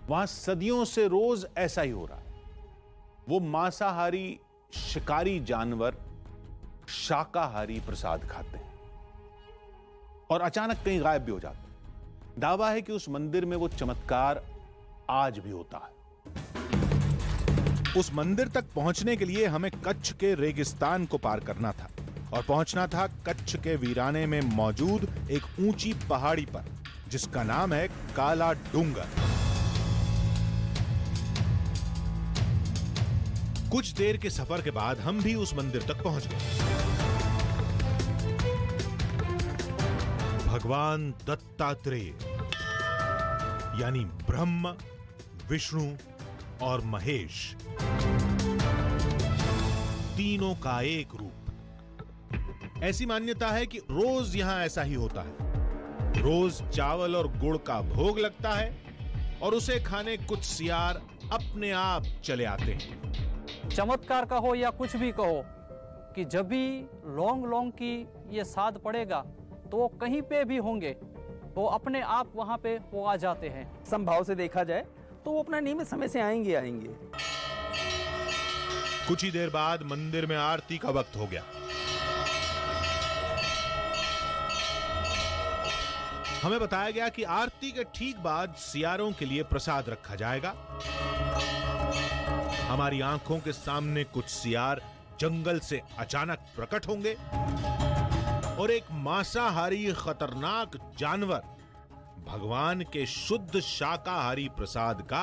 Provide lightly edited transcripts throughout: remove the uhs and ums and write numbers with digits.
वहां सदियों से रोज ऐसा ही हो रहा है। वो मांसाहारी शिकारी जानवर शाकाहारी प्रसाद खाते हैं और अचानक कहीं गायब भी हो जाते हैं। दावा है कि उस मंदिर में वो चमत्कार आज भी होता है। उस मंदिर तक पहुंचने के लिए हमें कच्छ के रेगिस्तान को पार करना था और पहुंचना था कच्छ के वीराने में मौजूद एक ऊंची पहाड़ी पर, जिसका नाम है काला डूंगर। कुछ देर के सफर के बाद हम भी उस मंदिर तक पहुंच गए। भगवान दत्तात्रेय यानी ब्रह्मा, विष्णु और महेश, तीनों का एक रूप। ऐसी मान्यता है कि रोज यहां ऐसा ही होता है। रोज चावल और गुड़ का भोग लगता है और उसे खाने कुछ सियार अपने आप चले आते हैं। चमत्कार कहो या कुछ भी कहो कि जब भी लौंग की ये साध पड़ेगा तो वो कहीं पे भी होंगे, वो अपने आप वहां पे वो आ जाते हैं। संभाव से देखा जाए तो वो अपना नियमित समय से आएंगे। कुछ ही देर बाद मंदिर में आरती का वक्त हो गया। हमें बताया गया कि आरती के ठीक बाद सियारों के लिए प्रसाद रखा जाएगा। हमारी आंखों के सामने कुछ सियार जंगल से अचानक प्रकट होंगे और एक मांसाहारी खतरनाक जानवर भगवान के शुद्ध शाकाहारी प्रसाद का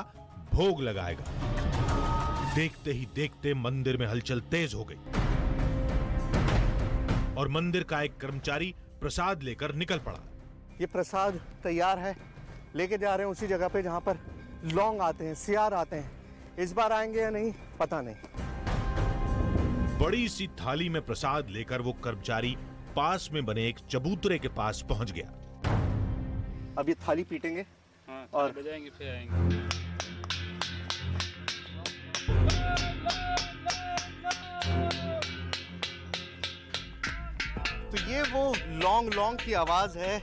भोग लगाएगा। देखते ही देखते मंदिर में हलचल तेज हो गई और मंदिर का एक कर्मचारी प्रसाद लेकर निकल पड़ा। ये प्रसाद तैयार है, लेके जा रहे हैं उसी जगह पे जहां पर लौंग आते हैं, सियार आते हैं। इस बार आएंगे या नहीं पता नहीं। बड़ी सी थाली में प्रसाद लेकर वो कर्मचारी पास में बने एक चबूतरे के पास पहुंच गया। अब ये थाली पीटेंगे और बजाएंगे, फिर आएंगे। तो ये वो लौंग की आवाज है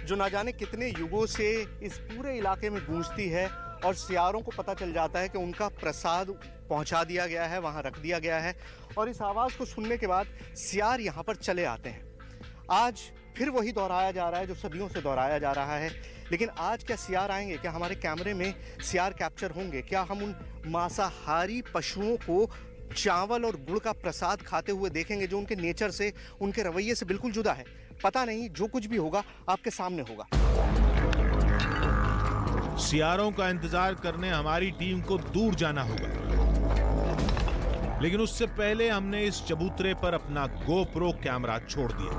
जो ना जाने कितने युगों से इस पूरे इलाके में गूंजती है और सियारों को पता चल जाता है कि उनका प्रसाद पहुंचा दिया गया है, वहां रख दिया गया है। और इस आवाज को सुनने के बाद सियार यहां पर चले आते हैं। आज फिर वही दोहराया जा रहा है जो सदियों से दोहराया जा रहा है। लेकिन आज क्या सियार आएंगे? क्या हमारे कैमरे में सियार कैप्चर होंगे? क्या हम उन मांसाहारी पशुओं को चावल और गुड़ का प्रसाद खाते हुए देखेंगे जो उनके नेचर से, उनके रवैये से बिल्कुल जुदा है? पता नहीं, जो कुछ भी होगा आपके सामने होगा। सियारों का इंतजार करने हमारी टीम को दूर जाना होगा, लेकिन उससे पहले हमने इस चबूतरे पर अपना गोप्रो कैमरा छोड़ दिया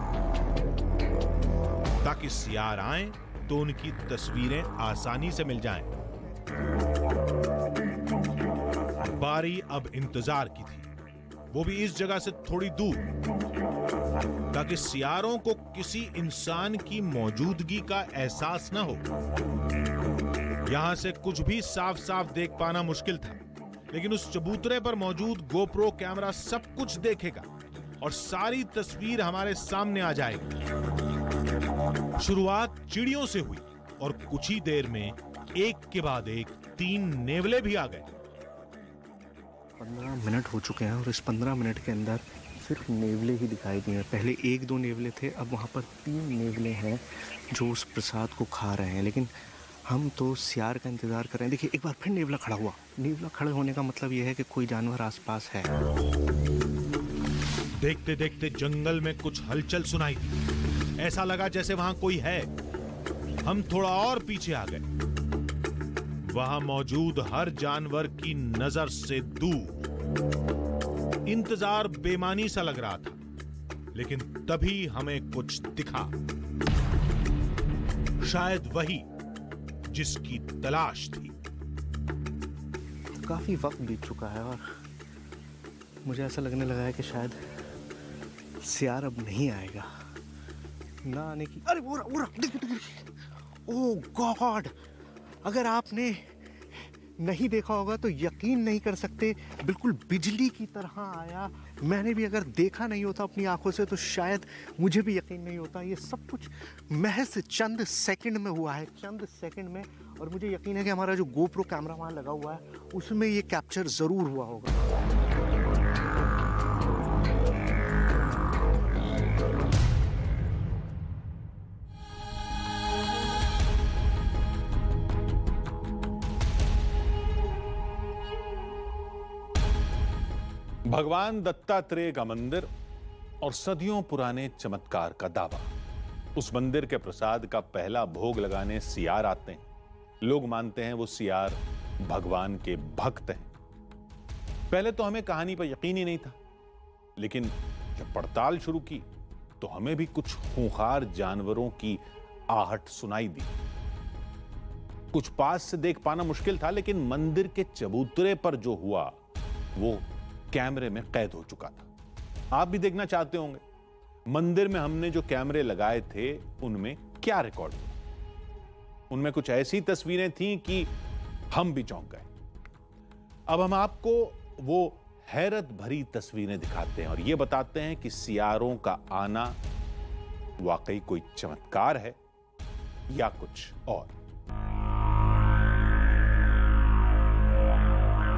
ताकि सियार आएं तो उनकी तस्वीरें आसानी से मिल जाएं। बारी अब इंतजार की थी, वो भी इस जगह से थोड़ी दूर, ताकि सियारों को किसी इंसान की मौजूदगी का एहसास न हो। यहां से कुछ भी साफ साफ देख पाना मुश्किल था, लेकिन उस चबूतरे पर मौजूद गोप्रो कैमरा सब कुछ देखेगा और सारी तस्वीर हमारे सामने आ जाएगी। शुरुआत चिड़ियों से हुई और कुछ ही देर में एक के बाद एक 3 नेवले भी आ गए। 15 मिनट हो चुके हैं और इस 15 मिनट के अंदर सिर्फ नेवले ही दिखाई दिए हैं। पहले 1-2 नेवले थे, अब वहाँ पर 3 नेवले हैं जो उस प्रसाद को खा रहे हैं। लेकिन हम तो सियार का इंतजार कर रहे हैं। देखिए, एक बार फिर नेवला खड़ा हुआ। नेवला खड़े होने का मतलब यह है कि कोई जानवर आसपास है। देखते देखते जंगल में कुछ हलचल सुनाई दी। ऐसा लगा जैसे वहां कोई है। हम थोड़ा और पीछे आ गए। वहां मौजूद हर जानवर की नजर से दूर। इंतजार बेमानी सा लग रहा था, लेकिन तभी हमें कुछ दिखा। शायद वही जिसकी तलाश थी। काफी वक्त बीत चुका है और मुझे ऐसा लगने लगा है कि शायद सियार अब नहीं आएगा। ना आने की, अरे वो देखिए, ओह गॉड! अगर आपने नहीं देखा होगा तो यकीन नहीं कर सकते, बिल्कुल बिजली की तरह आया। मैंने भी अगर देखा नहीं होता अपनी आंखों से तो शायद मुझे भी यकीन नहीं होता। ये सब कुछ महज चंद सेकंड में हुआ है, चंद सेकंड में, और मुझे यकीन है कि हमारा जो गोप्रो कैमरा वहाँ लगा हुआ है उसमें ये कैप्चर ज़रूर हुआ होगा। भगवान दत्तात्रेय का मंदिर और सदियों पुराने चमत्कार का दावा। उस मंदिर के प्रसाद का पहला भोग लगाने सियार आते हैं। लोग मानते हैं वो सियार भगवान के भक्त हैं। पहले तो हमें कहानी पर यकीन ही नहीं था, लेकिन जब पड़ताल शुरू की तो हमें भी कुछ खूंखार जानवरों की आहट सुनाई दी। कुछ पास से देख पाना मुश्किल था, लेकिन मंदिर के चबूतरे पर जो हुआ वो कैमरे में कैद हो चुका था। आप भी देखना चाहते होंगे मंदिर में हमने जो कैमरे लगाए थे उनमें क्या रिकॉर्ड हुआ। उनमें कुछ ऐसी तस्वीरें थीं कि हम भी चौंक गए। अब हम आपको वो हैरत भरी तस्वीरें दिखाते हैं और ये बताते हैं कि सियारों का आना वाकई कोई चमत्कार है या कुछ और।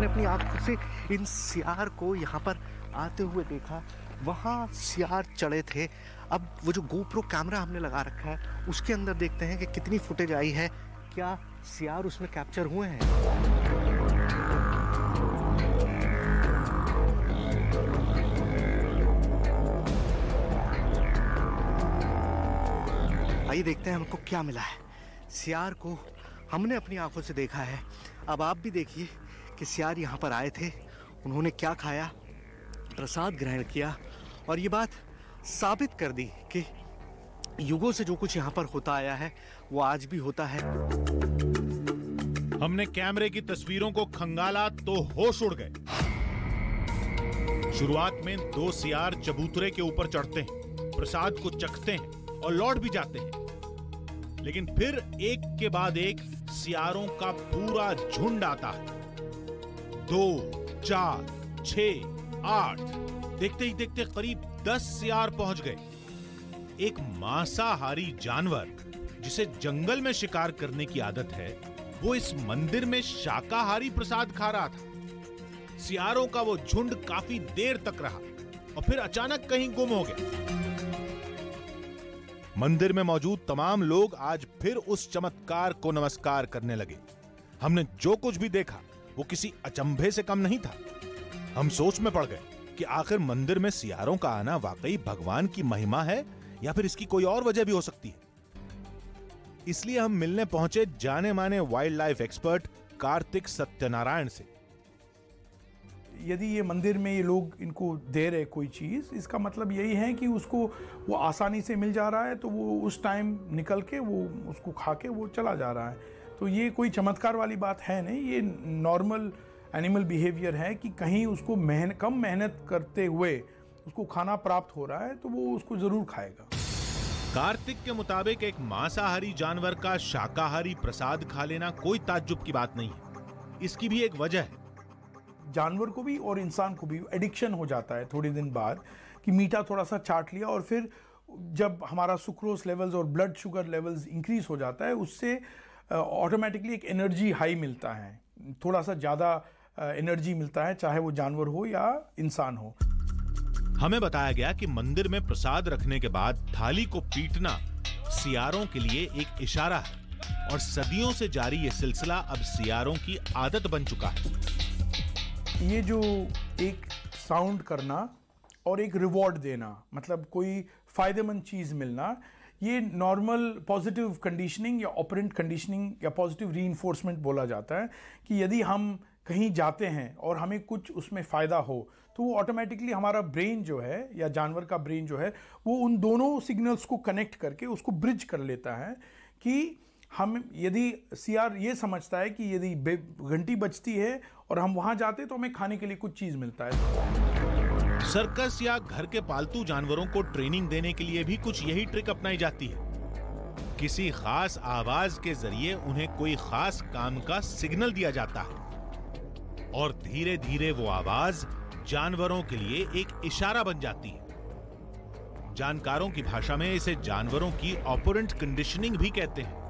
अपनी आंखों से इन सियार को यहाँ पर आते हुए देखा। वहाँ सियार चढ़े थे। अब वो जो गोप्रो कैमरा हमने लगा रखा है उसके अंदर देखते हैं कि कितनी फुटेज आई है, क्या सियार उसमें कैप्चर हुए हैं। आइए देखते हैं हमको क्या मिला है। सियार को हमने अपनी आंखों से देखा है, अब आप भी देखिए कि सियार यहाँ पर आए थे, उन्होंने क्या खाया, प्रसाद ग्रहण किया और ये बात साबित कर दी कि युगों से जो कुछ यहाँ पर होता आया है वो आज भी होता है। हमने कैमरे की तस्वीरों को खंगाला तो होश उड़ गए। शुरुआत में 2 सियार चबूतरे के ऊपर चढ़ते हैं, प्रसाद को चखते हैं और लौट भी जाते हैं, लेकिन फिर एक के बाद एक सियारों का पूरा झुंड आता है। 2, 4, 6, 8, देखते ही देखते करीब 10 सियार पहुंच गए। एक मांसाहारी जानवर जिसे जंगल में शिकार करने की आदत है, वो इस मंदिर में शाकाहारी प्रसाद खा रहा था। सियारों का वो झुंड काफी देर तक रहा और फिर अचानक कहीं गुम हो गया। मंदिर में मौजूद तमाम लोग आज फिर उस चमत्कार को नमस्कार करने लगे। हमने जो कुछ भी देखा वो किसी अचंभे से कम नहीं था। हम सोच में पड़ गए कि आखिर मंदिर में सियारों का आना वाकई भगवान की महिमा है या फिर इसकी कोई और वजह भी हो सकती है। इसलिए हम मिलने पहुंचे जाने माने wild life expert Kartik Satyanarayan से। यदि ये मंदिर में ये लोग इनको दे रहे कोई चीज़, इसका मतलब यही है कि उसको वो आसानी से मिल जा रहा है, तो वो उस टाइम निकल के वो उसको खा के वो चला जा रहा है। तो ये कोई चमत्कार वाली बात है नहीं, ये नॉर्मल एनिमल बिहेवियर है कि कहीं उसको कम मेहनत करते हुए उसको खाना प्राप्त हो रहा है तो वो उसको जरूर खाएगा। कार्तिक के मुताबिक एक मांसाहारी जानवर का शाकाहारी प्रसाद खा लेना कोई ताज्जुब की बात नहीं है। इसकी भी एक वजह है। जानवर को भी और इंसान को भी एडिक्शन हो जाता है थोड़े दिन बाद कि मीठा थोड़ा सा चाट लिया और फिर जब हमारा सुक्रोज लेवल्स और ब्लड शुगर लेवल्स इंक्रीज हो जाता है, उससे ऑटोमेटिकली एक एनर्जी हाई मिलता है, थोड़ा सा ज़्यादा एनर्जी मिलता है, चाहे वो जानवर हो या इंसान हो। हमें बताया गया कि मंदिर में प्रसाद रखने के बाद थाली को पीटना सियारों के लिए एक इशारा है और सदियों से जारी ये सिलसिला अब सियारों की आदत बन चुका है। ये जो एक साउंड करना और एक रिवॉर्ड देना, मतलब कोई फायदेमंद चीज़ मिलना, ये नॉर्मल पॉजिटिव कंडीशनिंग या ऑपरेंट कंडीशनिंग या पॉजिटिव रीइंफोर्समेंट बोला जाता है कि यदि हम कहीं जाते हैं और हमें कुछ उसमें फ़ायदा हो तो वो ऑटोमेटिकली हमारा ब्रेन जो है या जानवर का ब्रेन जो है वो उन दोनों सिग्नल्स को कनेक्ट करके उसको ब्रिज कर लेता है कि हम, यदि सियार ये समझता है कि यदि घंटी बजती है और हम वहाँ जाते तो हमें खाने के लिए कुछ चीज़ मिलता है। सर्कस या घर के पालतू जानवरों को ट्रेनिंग देने के लिए भी कुछ यही ट्रिक अपनाई जाती है। किसी खास आवाज के जरिए उन्हें कोई खास काम का सिग्नल दिया जाता है और धीरे धीरे वो आवाज जानवरों के लिए एक इशारा बन जाती है। जानकारों की भाषा में इसे जानवरों की ऑपरेंट कंडीशनिंग भी कहते हैं।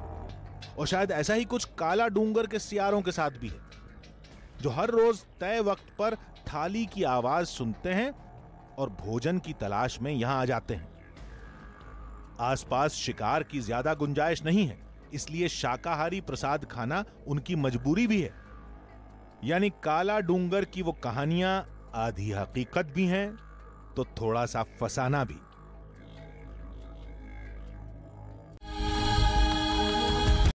और शायद ऐसा ही कुछ काला डूंगर के सियारों के साथ भी है, जो हर रोज तय वक्त पर थाली की आवाज सुनते हैं और भोजन की तलाश में यहां आ जाते हैं। आसपास शिकार की ज्यादा गुंजाइश नहीं है, इसलिए शाकाहारी प्रसाद खाना उनकी मजबूरी भी है। यानी काला डूंगर की वो कहानियां आधी हकीकत भी हैं तो थोड़ा सा फसाना भी।